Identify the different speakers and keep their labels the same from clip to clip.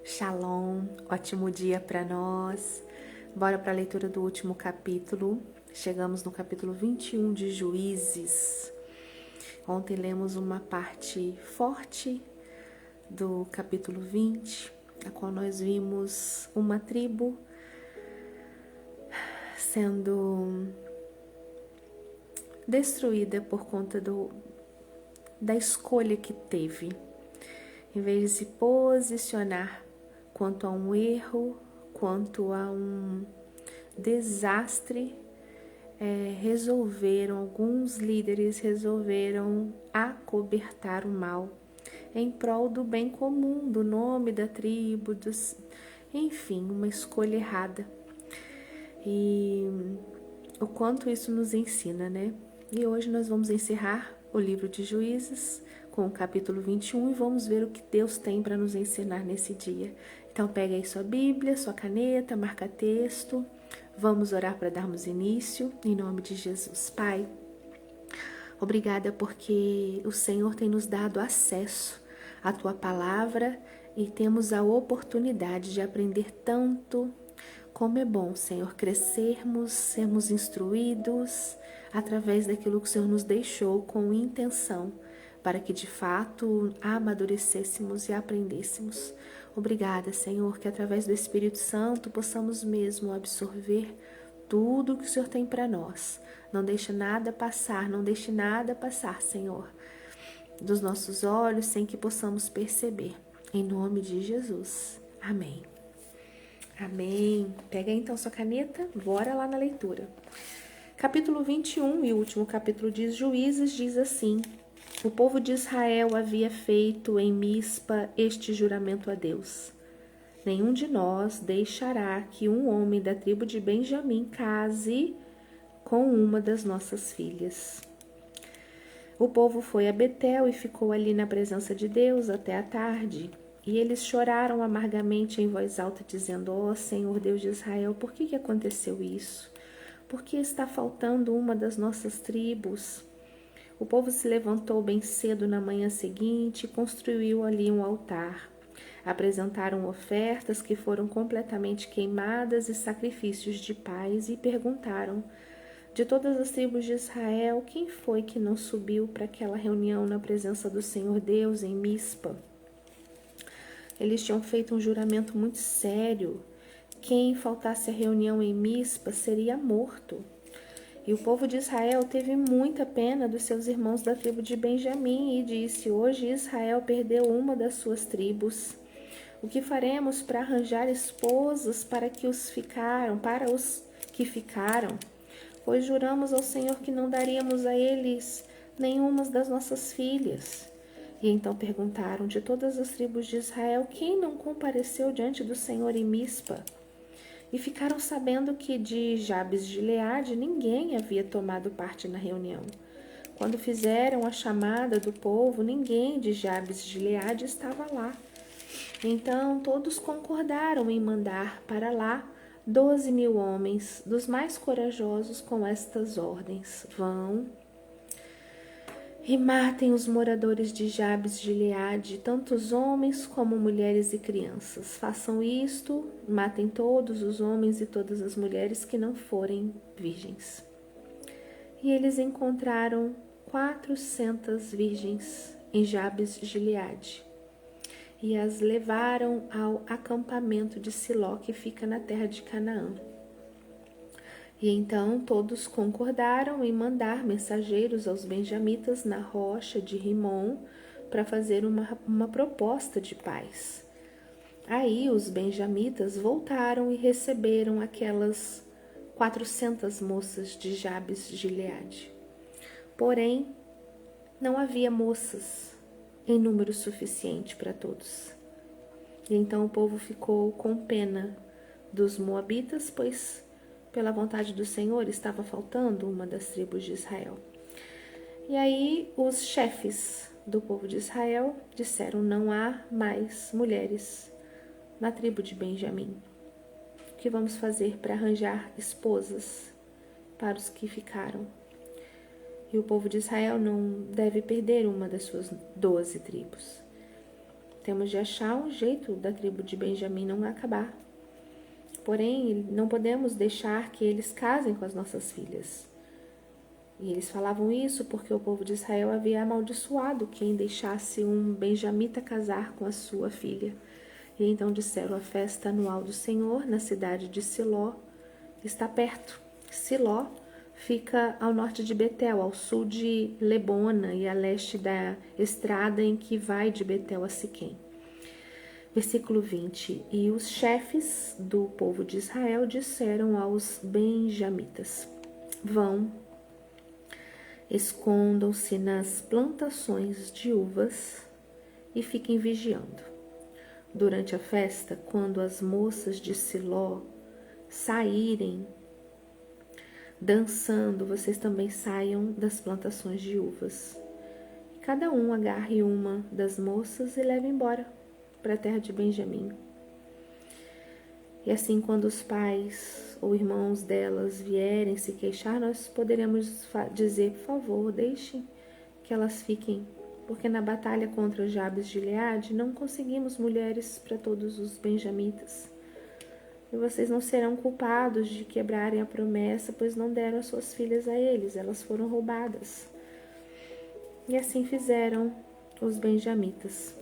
Speaker 1: Shalom, ótimo dia para nós. Bora para a leitura do último capítulo. Chegamos no capítulo 21 de Juízes. Ontem lemos uma parte forte do capítulo 20, a qual nós vimos uma tribo sendo destruída por conta da escolha que teve. Em vez de se posicionar quanto a um erro, quanto a um desastre, alguns líderes resolveram acobertar o mal em prol do bem comum, do nome da tribo, enfim, uma escolha errada. E o quanto isso nos ensina, né? E hoje nós vamos encerrar o livro de Juízes com o capítulo 21 e vamos ver o que Deus tem para nos ensinar nesse dia. Então pega aí sua Bíblia, sua caneta, marca texto. Vamos orar para darmos início, em nome de Jesus. Pai, obrigada porque o Senhor tem nos dado acesso à Tua Palavra e temos a oportunidade de aprender tanto. Como é bom, Senhor, crescermos, sermos instruídos através daquilo que o Senhor nos deixou com intenção, para que de fato amadurecêssemos e aprendêssemos. Obrigada, Senhor, que através do Espírito Santo possamos mesmo absorver tudo o que o Senhor tem para nós. Não deixe nada passar, Senhor, dos nossos olhos sem que possamos perceber. Em nome de Jesus. Amém. Amém. Pega aí então sua caneta, bora lá na leitura. Capítulo 21 e o último capítulo de Juízes diz assim: O povo de Israel havia feito em Mispa este juramento a Deus: Nenhum de nós deixará que um homem da tribo de Benjamim case com uma das nossas filhas. O povo foi a Betel e ficou ali na presença de Deus até a tarde. E eles choraram amargamente em voz alta, dizendo: Ó Senhor Deus de Israel, por que aconteceu isso? Por que está faltando uma das nossas tribos? O povo se levantou bem cedo na manhã seguinte e construiu ali um altar. Apresentaram ofertas que foram completamente queimadas e sacrifícios de paz e perguntaram: De todas as tribos de Israel, quem foi que não subiu para aquela reunião na presença do Senhor Deus em Mispa? Eles tinham feito um juramento muito sério. Quem faltasse à reunião em Mispa seria morto. E o povo de Israel teve muita pena dos seus irmãos da tribo de Benjamim e disse: Hoje Israel perdeu uma das suas tribos. O que faremos para arranjar esposas para os que ficaram? Pois juramos ao Senhor que não daríamos a eles nenhuma das nossas filhas. E então perguntaram: De todas as tribos de Israel, quem não compareceu diante do Senhor em Mispa? E ficaram sabendo que de Jabes de Gileade ninguém havia tomado parte na reunião. Quando fizeram a chamada do povo, ninguém de Jabes de Gileade estava lá. Então todos concordaram em mandar para lá 12.000 homens, dos mais corajosos, com estas ordens: Vão e matem os moradores de Jabes de Gileade, tanto os homens como mulheres e crianças. Façam isto, matem todos os homens e todas as mulheres que não forem virgens. E eles encontraram 400 virgens em Jabes de Gileade e as levaram ao acampamento de Siló, que fica na terra de Canaã. E então todos concordaram em mandar mensageiros aos benjamitas na rocha de Rimom para fazer uma proposta de paz. Aí os benjamitas voltaram e receberam aquelas 400 moças de Jabes de Gileade. Porém, não havia moças em número suficiente para todos. E então o povo ficou com pena dos moabitas, pois pela vontade do Senhor estava faltando uma das tribos de Israel. E aí os chefes do povo de Israel disseram: Não há mais mulheres na tribo de Benjamim. O que vamos fazer para arranjar esposas para os que ficaram? E o povo de Israel não deve perder uma das suas 12 tribos. temos de achar um jeito da tribo de Benjamim não acabar. Porém, não podemos deixar que eles casem com as nossas filhas. E eles falavam isso porque o povo de Israel havia amaldiçoado quem deixasse um benjamita casar com a sua filha. E então disseram: a festa anual do Senhor na cidade de Siló está perto. Siló fica ao norte de Betel, ao sul de Lebona e a leste da estrada em que vai de Betel a Siquém. Versículo 20. E os chefes do povo de Israel disseram aos benjamitas: vão, escondam-se nas plantações de uvas e fiquem vigiando. Durante a festa, quando as moças de Siló saírem dançando, vocês também saiam das plantações de uvas. Cada um agarre uma das moças e leve embora para a terra de Benjamim. E assim, quando os pais ou irmãos delas vierem se queixar, nós poderemos dizer: por favor, deixem que elas fiquem, porque na batalha contra Jabes de Gileade não conseguimos mulheres para todos os benjamitas. E vocês não serão culpados de quebrarem a promessa, pois não deram as suas filhas a eles, elas foram roubadas. E assim fizeram os benjamitas.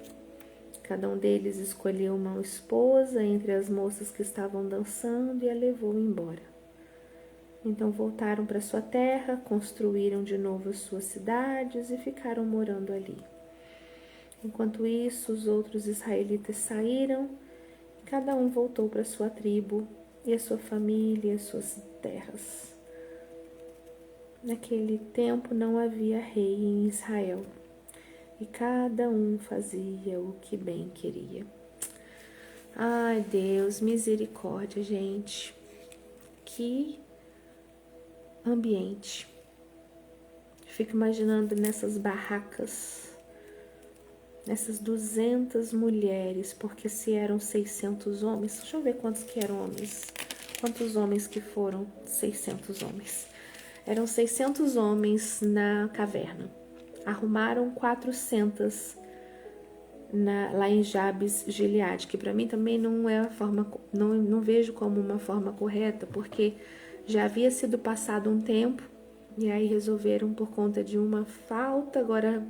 Speaker 1: Cada um deles escolheu uma esposa entre as moças que estavam dançando e a levou embora. Então voltaram para sua terra, construíram de novo as suas cidades e ficaram morando ali. Enquanto isso, os outros israelitas saíram, e cada um voltou para sua tribo e a sua família e as suas terras. Naquele tempo não havia rei em Israel, e cada um fazia o que bem queria. Ai, Deus, misericórdia, gente. Que ambiente. Fico imaginando nessas barracas, nessas 200 mulheres, porque se eram 600 homens, deixa eu ver quantos que eram homens. Quantos homens que foram? 600 homens. Eram 600 homens na caverna. Arrumaram 400 lá em Jabes Gileade, que para mim também não é a forma, não vejo como uma forma correta, porque já havia sido passado um tempo e aí resolveram por conta de uma falta, agora,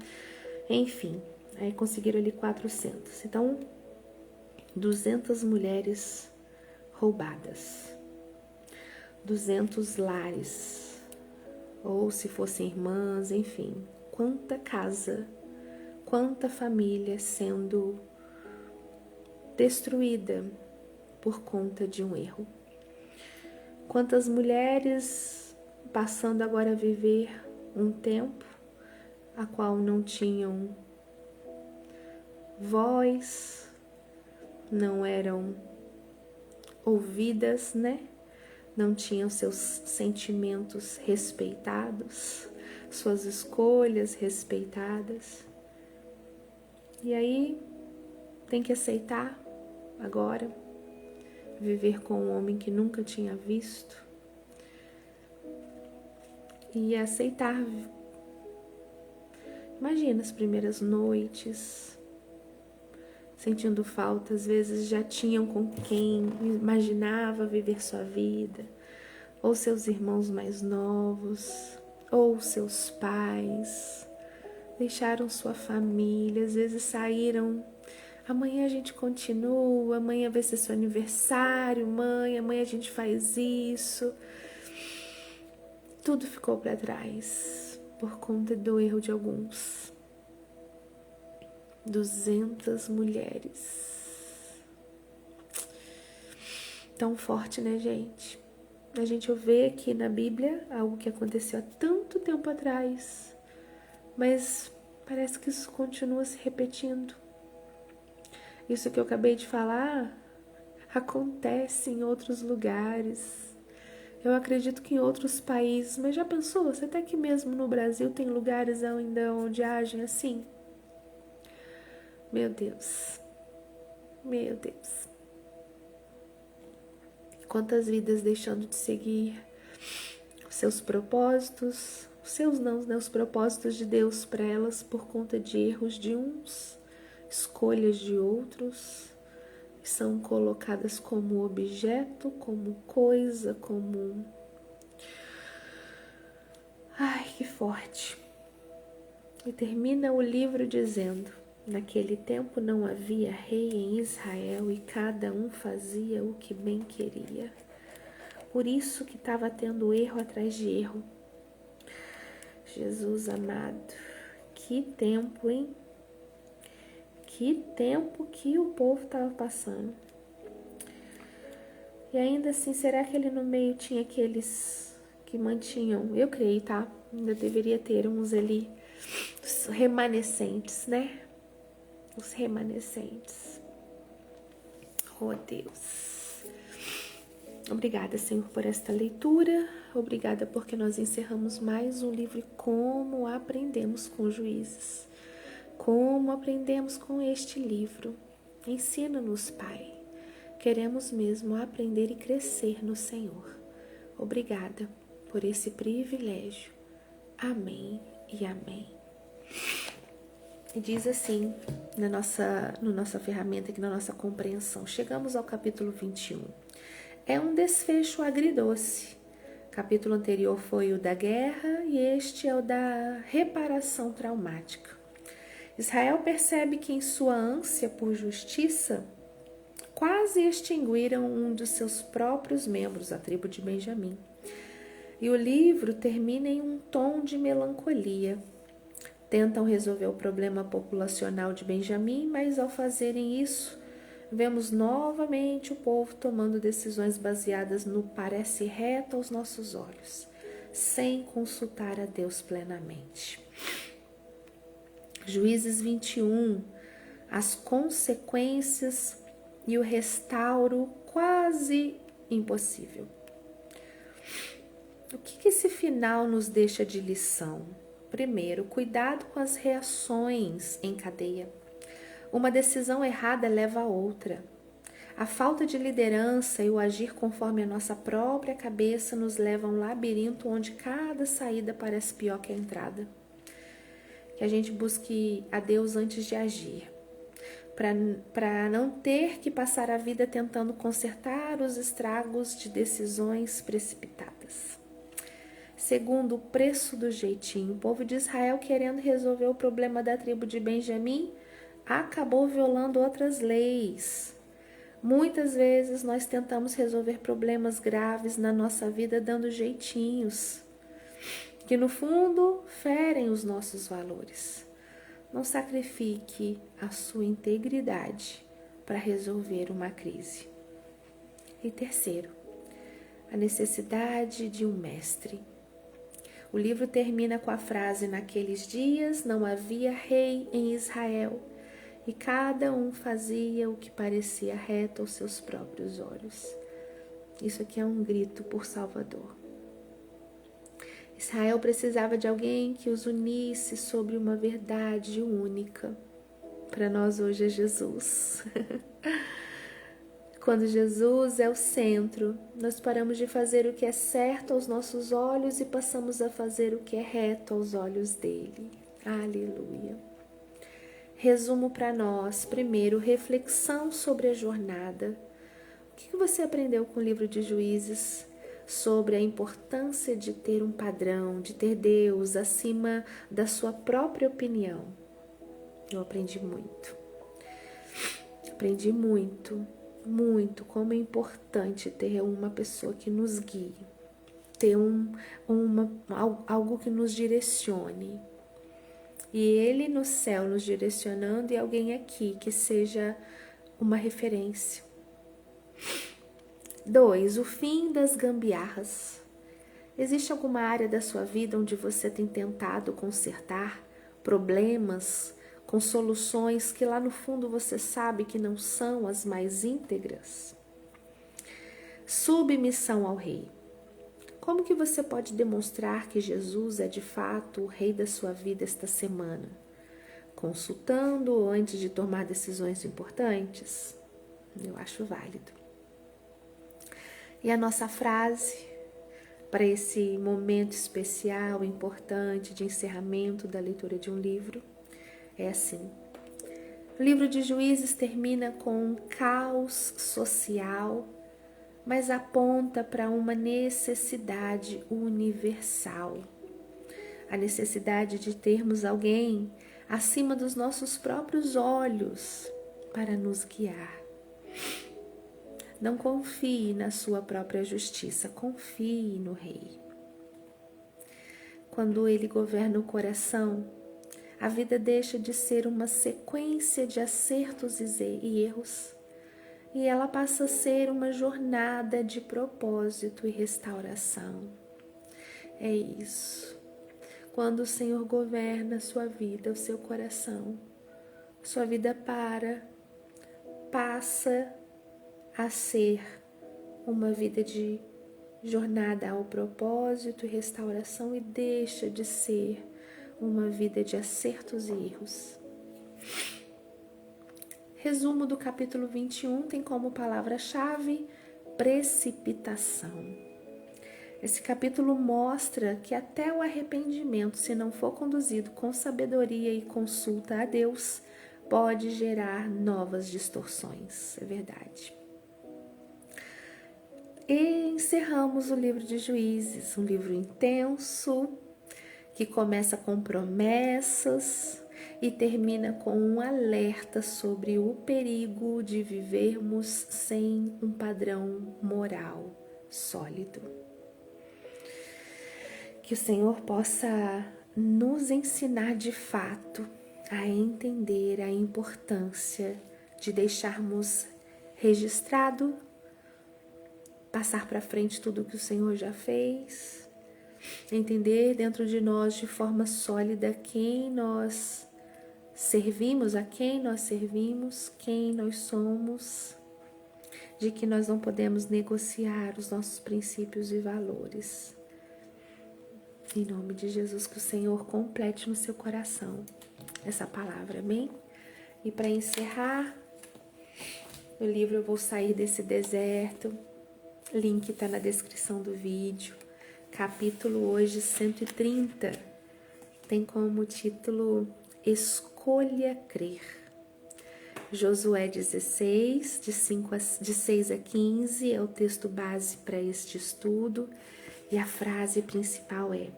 Speaker 1: enfim, aí conseguiram ali 400. Então, 200 mulheres roubadas, 200 lares, ou se fossem irmãs, enfim, quanta casa, quanta família sendo destruída por conta de um erro. Quantas mulheres passando agora a viver um tempo a qual não tinham voz, não eram ouvidas, né? Não tinham seus sentimentos respeitados, suas escolhas respeitadas. E aí tem que aceitar agora viver com um homem que nunca tinha visto e aceitar. Imagina as primeiras noites, sentindo falta, às vezes já tinham com quem imaginava viver sua vida, ou seus irmãos mais novos, ou seus pais, deixaram sua família, às vezes saíram: amanhã a gente continua, amanhã vai ser seu aniversário, mãe, amanhã a gente faz isso. Tudo ficou para trás por conta do erro de alguns. 200 mulheres. Tão forte, né, gente? A gente vê aqui na Bíblia algo que aconteceu há tanto tempo atrás, mas parece que isso continua se repetindo. Isso que eu acabei de falar acontece em outros lugares. Eu acredito que em outros países, mas já pensou? Você até que mesmo no Brasil tem lugares ainda onde agem assim? Meu Deus. Meu Deus. Quantas vidas deixando de seguir os seus propósitos, os seus não, né? Os propósitos de Deus para elas por conta de erros de uns, escolhas de outros são colocadas como objeto, como coisa, como... Ai, que forte! E termina o livro dizendo: naquele tempo não havia rei em Israel e cada um fazia o que bem queria. Por isso que estava tendo erro atrás de erro. Jesus amado, que tempo, hein? Que tempo que o povo estava passando. E ainda assim, será que ele no meio tinha aqueles que mantinham? Eu creio, tá? Ainda deveria ter uns ali, os remanescentes, né? Os remanescentes. Oh, Deus. Obrigada, Senhor, por esta leitura. Obrigada porque nós encerramos mais um livro. Como aprendemos com Juízes. Como aprendemos com este livro. Ensina-nos, Pai. Queremos mesmo aprender e crescer no Senhor. Obrigada por esse privilégio. Amém e amém. E diz assim, na nossa ferramenta aqui, na nossa compreensão. Chegamos ao capítulo 21. É um desfecho agridoce. O capítulo anterior foi o da guerra e este é o da reparação traumática. Israel percebe que em sua ânsia por justiça, quase extinguiram um dos seus próprios membros, a tribo de Benjamim. E o livro termina em um tom de melancolia. Tentam resolver o problema populacional de Benjamim, mas ao fazerem isso, vemos novamente o povo tomando decisões baseadas no parece reto aos nossos olhos, sem consultar a Deus plenamente. Juízes 21, as consequências e o restauro quase impossível. O que esse final nos deixa de lição? Primeiro, cuidado com as reações em cadeia. Uma decisão errada leva a outra. A falta de liderança e o agir conforme a nossa própria cabeça nos leva a um labirinto onde cada saída parece pior que a entrada. Que a gente busque a Deus antes de agir, para não ter que passar a vida tentando consertar os estragos de decisões precipitadas. Segundo, o preço do jeitinho. O povo de Israel, querendo resolver o problema da tribo de Benjamim, acabou violando outras leis. Muitas vezes nós tentamos resolver problemas graves na nossa vida dando jeitinhos, que no fundo ferem os nossos valores. Não sacrifique a sua integridade para resolver uma crise. E terceiro, a necessidade de um mestre. O livro termina com a frase: naqueles dias não havia rei em Israel, e cada um fazia o que parecia reto aos seus próprios olhos. Isso aqui é um grito por Salvador. Israel precisava de alguém que os unisse sobre uma verdade única. Para nós hoje é Jesus. Quando Jesus é o centro, nós paramos de fazer o que é certo aos nossos olhos e passamos a fazer o que é reto aos olhos dele. Aleluia. Resumo para nós. Primeiro, reflexão sobre a jornada. O que você aprendeu com o livro de Juízes sobre a importância de ter um padrão, de ter Deus acima da sua própria opinião? Eu aprendi muito. Aprendi muito como é importante ter uma pessoa que nos guie, ter algo que nos direcione. E Ele no céu nos direcionando e alguém aqui que seja uma referência. 2. O fim das gambiarras. Existe alguma área da sua vida onde você tem tentado consertar problemas com soluções que lá no fundo você sabe que não são as mais íntegras? Submissão ao Rei. Como que você pode demonstrar que Jesus é de fato o Rei da sua vida esta semana? Consultando antes de tomar decisões importantes? Eu acho válido. E a nossa frase para esse momento especial, importante de encerramento da leitura de um livro é assim: O livro de Juízes termina com um caos social, mas aponta para uma necessidade universal. A necessidade de termos alguém acima dos nossos próprios olhos para nos guiar. Não confie na sua própria justiça, confie no Rei. Quando Ele governa o coração, a vida deixa de ser uma sequência de acertos e erros, e ela passa a ser uma jornada de propósito e restauração. É isso. Quando o Senhor governa a sua vida, o seu coração, sua vida passa a ser uma vida de jornada ao propósito e restauração e deixa de ser uma vida de acertos e erros. Resumo do capítulo 21 tem como palavra-chave precipitação. Esse capítulo mostra que até o arrependimento, se não for conduzido com sabedoria e consulta a Deus, pode gerar novas distorções. É verdade. E encerramos o livro de Juízes, um livro intenso, que começa com promessas e termina com um alerta sobre o perigo de vivermos sem um padrão moral sólido. Que o Senhor possa nos ensinar de fato a entender a importância de deixarmos registrado, passar para frente tudo o que o Senhor já fez, entender dentro de nós de forma sólida quem nós servimos, a quem nós servimos, quem nós somos, de que nós não podemos negociar os nossos princípios e valores. Em nome de Jesus, que o Senhor complete no seu coração essa palavra, amém? E para encerrar, o livro Eu Vou Sair Desse Deserto, link está na descrição do vídeo, capítulo hoje 130, tem como título Escolha Crer. Josué 16, de 6 a 15, é o texto base para este estudo, e a frase principal é: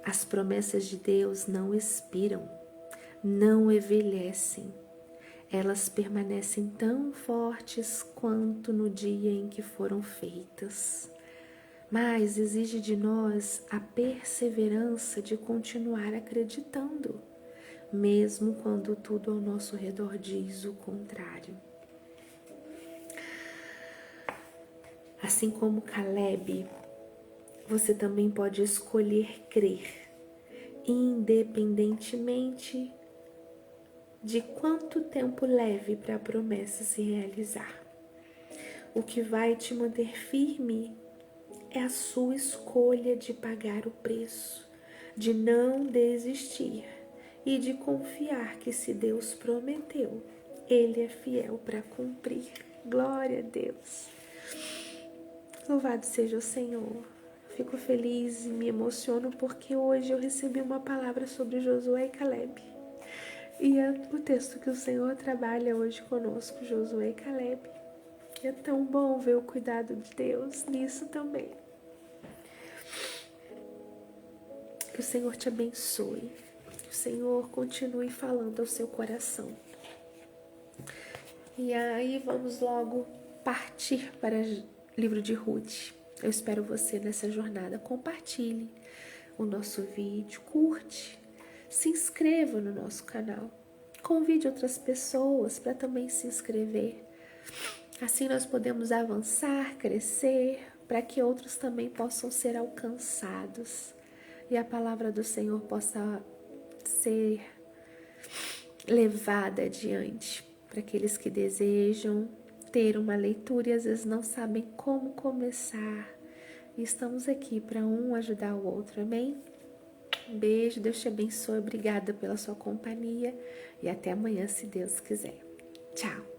Speaker 1: as promessas de Deus não expiram, não envelhecem. Elas permanecem tão fortes quanto no dia em que foram feitas. Mas exige de nós a perseverança de continuar acreditando, mesmo quando tudo ao nosso redor diz o contrário. Assim como Caleb, você também pode escolher crer, independentemente de quanto tempo leve para a promessa se realizar. O que vai te manter firme é a sua escolha de pagar o preço, de não desistir e de confiar que se Deus prometeu, Ele é fiel para cumprir. Glória a Deus. Louvado seja o Senhor. Fico feliz e me emociono porque hoje eu recebi uma palavra sobre Josué e Caleb. E é o texto que o Senhor trabalha hoje conosco, Josué e Caleb. E é tão bom ver o cuidado de Deus nisso também. Que o Senhor te abençoe. Que o Senhor continue falando ao seu coração. E aí vamos logo partir para o livro de Ruth. Eu espero você nessa jornada. Compartilhe o nosso vídeo, curte, se inscreva no nosso canal. Convide outras pessoas para também se inscrever. Assim nós podemos avançar, crescer, para que outros também possam ser alcançados. E a palavra do Senhor possa ser levada adiante para aqueles que desejam ter uma leitura e às vezes não sabem como começar. E estamos aqui para um ajudar o outro, amém? Um beijo, Deus te abençoe, obrigada pela sua companhia e até amanhã, se Deus quiser. Tchau!